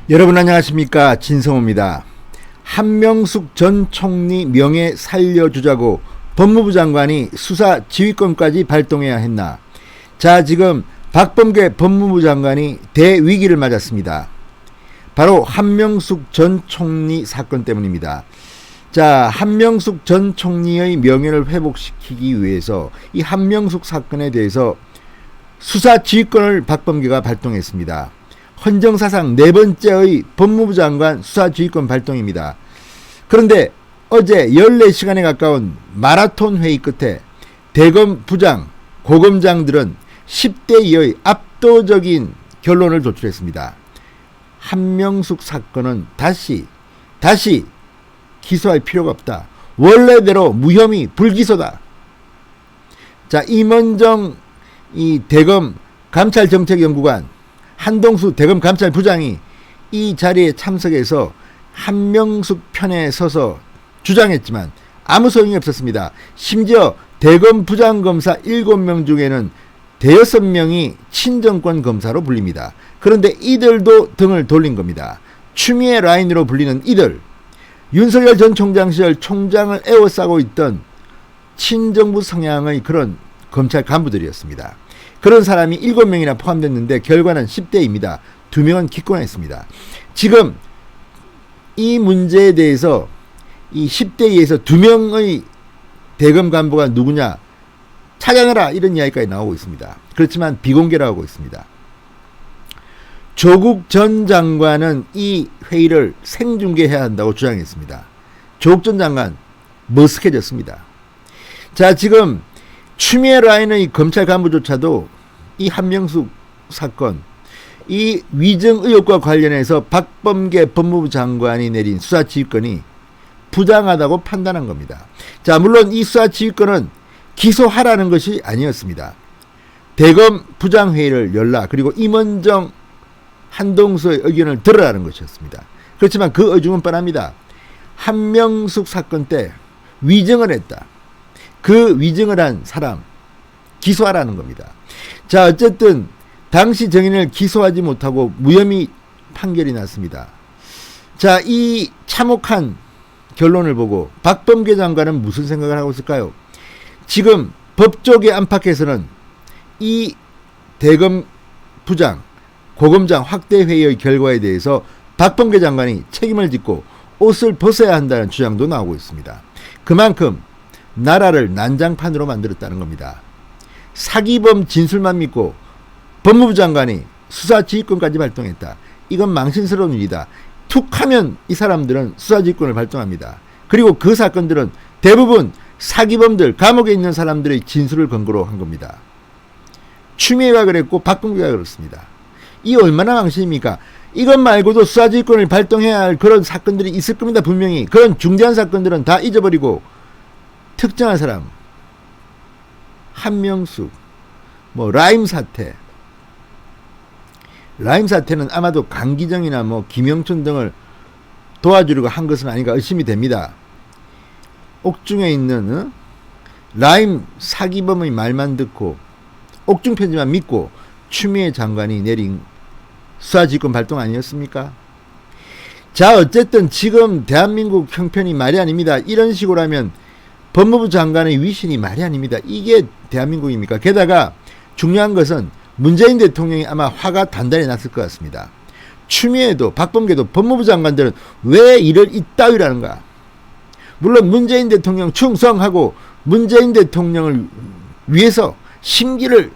여러분 안녕하십니까, 진성호입니다. 한명숙 전 총리 명예 살려주자고 법무부 장관이 수사 지휘권까지 발동해야 했나. 자, 지금 박범계 법무부 장관이 대위기를 맞았습니다. 바로 한명숙 전 총리 사건 때문입니다. 자, 한명숙 전 총리의 명예를 회복시키기 위해서 이 한명숙 사건에 대해서 수사 지휘권을 박범계가 발동했습니다. 헌정사상 네 번째의 법무부 장관 수사지휘권 발동입니다. 그런데 어제 14시간에 가까운 마라톤 회의 끝에 대검 부장, 고검장들은 10대 2의 압도적인 결론을 도출했습니다. 한명숙 사건은 다시 기소할 필요가 없다. 원래대로 무혐의 불기소다. 자, 임원정 이 대검 감찰정책연구관, 한동수 대검 감찰부장이 이 자리에 참석해서 한명숙 편에 서서 주장했지만 아무 소용이 없었습니다. 심지어 대검 부장검사 7명 중에는 대여섯 명이 친정권 검사로 불립니다. 그런데 이들도 등을 돌린 겁니다. 추미애 라인으로 불리는 이들, 윤석열 전 총장 시절 총장을 에워싸고 있던 친정부 성향의 그런 검찰 간부들이었습니다. 그런 사람이 7명이나 포함됐는데 결과는 10대입니다. 2명은 기권했습니다. 지금 이 문제에 대해서 이 10대2에서 2명의 대검 간부가 누구냐 찾아내라, 이런 이야기까지 나오고 있습니다. 그렇지만 비공개로 하고 있습니다. 조국 전 장관은 이 회의를 생중계해야 한다고 주장했습니다. 조국 전 장관 머쓱해졌습니다. 자, 지금 추미애 라인의 검찰 간부조차도 이 한명숙 사건, 이 위증 의혹과 관련해서 박범계 법무부 장관이 내린 수사지휘권이 부당하다고 판단한 겁니다. 자, 물론 이 수사지휘권은 기소하라는 것이 아니었습니다. 대검 부장회의를 열라, 그리고 임원정, 한동수의 의견을 들으라는 것이었습니다. 그렇지만 그 의중은 뻔합니다. 한명숙 사건 때 위증을 했다. 그 위증을 한 사람 기소하라는 겁니다. 자, 어쨌든 당시 정인을 기소하지 못하고 무혐의 판결이 났습니다. 자, 이 참혹한 결론을 보고 박범계 장관은 무슨 생각을 하고 있을까요? 지금 법조계 안팎에서는 이 대검 부장, 고검장 확대 회의의 결과에 대해서 박범계 장관이 책임을 짓고 옷을 벗어야 한다는 주장도 나오고 있습니다. 그만큼 나라를 난장판으로 만들었다는 겁니다. 사기범 진술만 믿고 법무부 장관이 수사지휘권까지 발동했다. 이건 망신스러운 일이다. 툭하면 이 사람들은 수사지휘권을 발동합니다. 그리고 그 사건들은 대부분 사기범들, 감옥에 있는 사람들의 진술을 근거로 한 겁니다. 추미애가 그랬고 박범계가 그렇습니다. 이 얼마나 망신입니까? 이것 말고도 수사지휘권을 발동해야 할 그런 사건들이 있을 겁니다. 분명히 그런 중대한 사건들은 다 잊어버리고 특정한 사람, 한명숙, 라임 사태는 아마도 강기정이나 김영춘 등을 도와주려고 한 것은 아닌가 의심이 됩니다. 옥중에 있는 라임 사기범의 말만 듣고 옥중 편지만 믿고 추미애 장관이 내린 수사지휘권 발동 아니었습니까? 자, 어쨌든 지금 대한민국 형편이 말이 아닙니다. 이런 식으로 하면 법무부 장관의 위신이 말이 아닙니다. 이게 대한민국입니까? 게다가 중요한 것은 문재인 대통령이 아마 화가 단단히 났을 것 같습니다. 추미애도 박범계도 법무부 장관들은 왜 이를 이따위라는가? 물론 문재인 대통령 충성하고 문재인 대통령을 위해서 심기를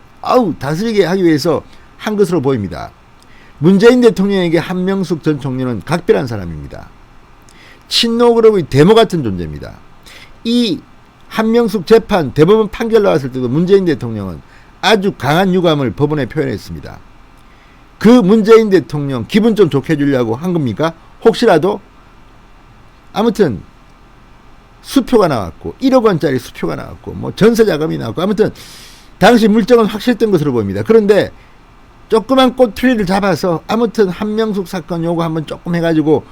다스리게 하기 위해서 한 것으로 보입니다. 문재인 대통령에게 한명숙 전 총리는 각별한 사람입니다. 친노그룹의 데모 같은 존재입니다. 이 한명숙 재판 대법원 판결 나왔을 때도 문재인 대통령은 아주 강한 유감을 법원에 표현했습니다. 그 문재인 대통령 기분 좀 좋게 해주려고 한 겁니까? 혹시라도? 아무튼 수표가 나왔고 1억 원짜리 수표가 나왔고 전세 자금이 나왔고 아무튼 당시 물정은 확실했던 것으로 보입니다. 그런데 조그만 꼬투리를 잡아서 아무튼 한명숙 사건 요거 한번 조금 해가지고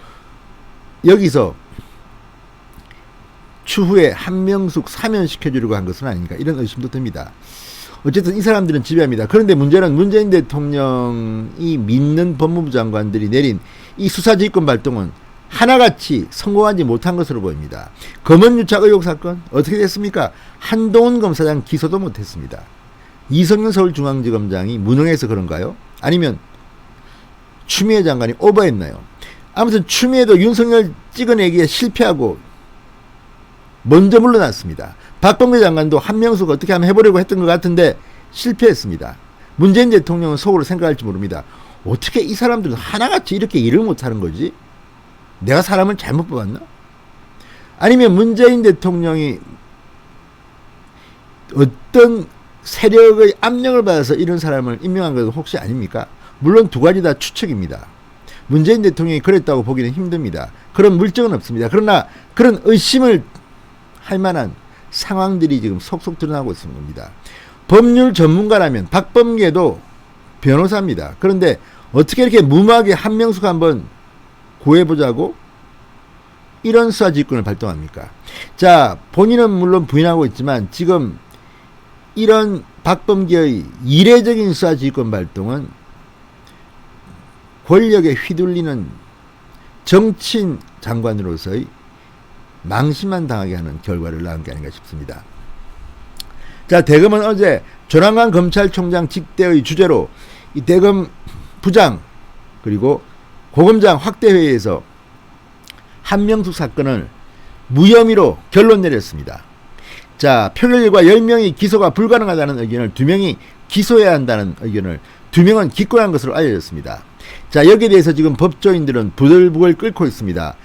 여기서 추후에 한명숙 사면시켜주려고 한 것은 아닌가, 이런 의심도 듭니다. 어쨌든 이 사람들은 지배합니다. 그런데 문제는 문재인 대통령이 믿는 법무부 장관들이 내린 이 수사지휘권 발동은 하나같이 성공하지 못한 것으로 보입니다. 검언유착 의혹 사건 어떻게 됐습니까? 한동훈 검사장 기소도 못했습니다. 이성윤 서울중앙지검장이 무능해서 그런가요? 아니면 추미애 장관이 오버했나요? 아무튼 추미애도 윤석열 찍어내기에 실패하고 먼저 물러났습니다. 박범계 장관도 한명숙 어떻게 하면 해보려고 했던 것 같은데 실패했습니다. 문재인 대통령은 속으로 생각할지 모릅니다. 어떻게 이 사람들은 하나같이 이렇게 일을 못하는 거지? 내가 사람을 잘못 뽑았나? 아니면 문재인 대통령이 어떤 세력의 압력을 받아서 이런 사람을 임명한 것은 혹시 아닙니까? 물론 두 가지 다 추측입니다. 문재인 대통령이 그랬다고 보기는 힘듭니다. 그런 물증은 없습니다. 그러나 그런 의심을 할 만한 상황들이 지금 속속 드러나고 있는 겁니다. 법률 전문가라면 박범계도 변호사입니다. 그런데 어떻게 이렇게 무모하게 한명숙 한번 구해보자고 이런 수사지휘권을 발동합니까? 자, 본인은 물론 부인하고 있지만 지금 이런 박범계의 이례적인 수사지휘권 발동은 권력에 휘둘리는 정치인 장관으로서의 망신만 당하게 하는 결과를 낳은 게 아닌가 싶습니다. 자, 대검은 어제 조남관 검찰총장 직대의 주재로 이 대검 부장 그리고 고검장 확대회의에서 한명숙 사건을 무혐의로 결론 내렸습니다. 자, 표결 결과 10명이 기소가 불가능하다는 의견을 2명이 기소해야 한다는 의견을 2명은 기권한 것으로 알려졌습니다. 자, 여기에 대해서 지금 법조인들은 부들부들 끓고 있습니다.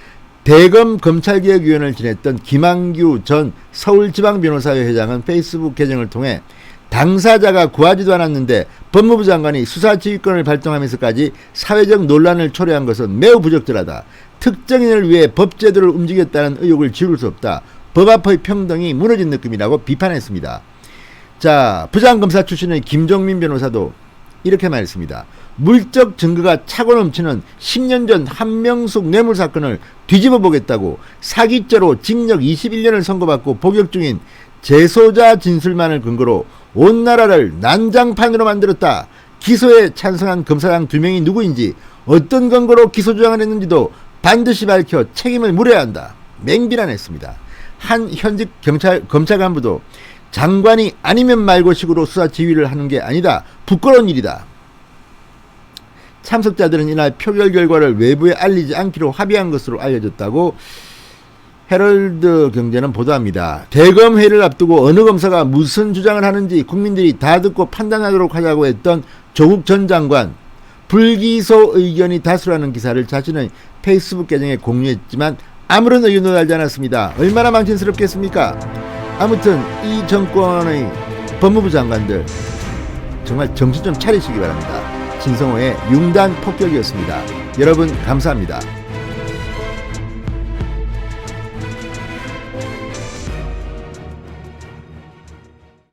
대검 검찰개혁위원을 지냈던 김한규 전 서울지방변호사회 회장은 페이스북 계정을 통해 당사자가 구하지도 않았는데 법무부 장관이 수사지휘권을 발동하면서까지 사회적 논란을 초래한 것은 매우 부적절하다. 특정인을 위해 법제도를 움직였다는 의혹을 지울 수 없다. 법 앞의 평등이 무너진 느낌이라고 비판했습니다. 자, 부장검사 출신의 김종민 변호사도 이렇게 말했습니다. 물적 증거가 차고 넘치는 10년 전 한명숙 뇌물 사건을 뒤집어 보겠다고 사기죄로 징역 21년을 선고받고 복역 중인 재소자 진술만을 근거로 온 나라를 난장판으로 만들었다. 기소에 찬성한 검사장 2명이 누구인지 어떤 근거로 기소 주장을 했는지도 반드시 밝혀 책임을 물어야 한다. 맹비난했습니다. 한 현직 검찰 간부도 장관이 아니면 말고 식으로 수사 지휘를 하는 게 아니다. 부끄러운 일이다. 참석자들은 이날 표결 결과를 외부에 알리지 않기로 합의한 것으로 알려졌다고 헤럴드 경제는 보도합니다. 대검 회의를 앞두고 어느 검사가 무슨 주장을 하는지 국민들이 다 듣고 판단하도록 하자고 했던 조국 전 장관 불기소 의견이 다수라는 기사를 자신의 페이스북 계정에 공유했지만 아무런 의견도 달지 않았습니다. 얼마나 망신스럽겠습니까? 아무튼 이 정권의 법무부 장관들 정말 정신 좀 차리시기 바랍니다. 진성호의 융단 폭격이었습니다. 여러분 감사합니다.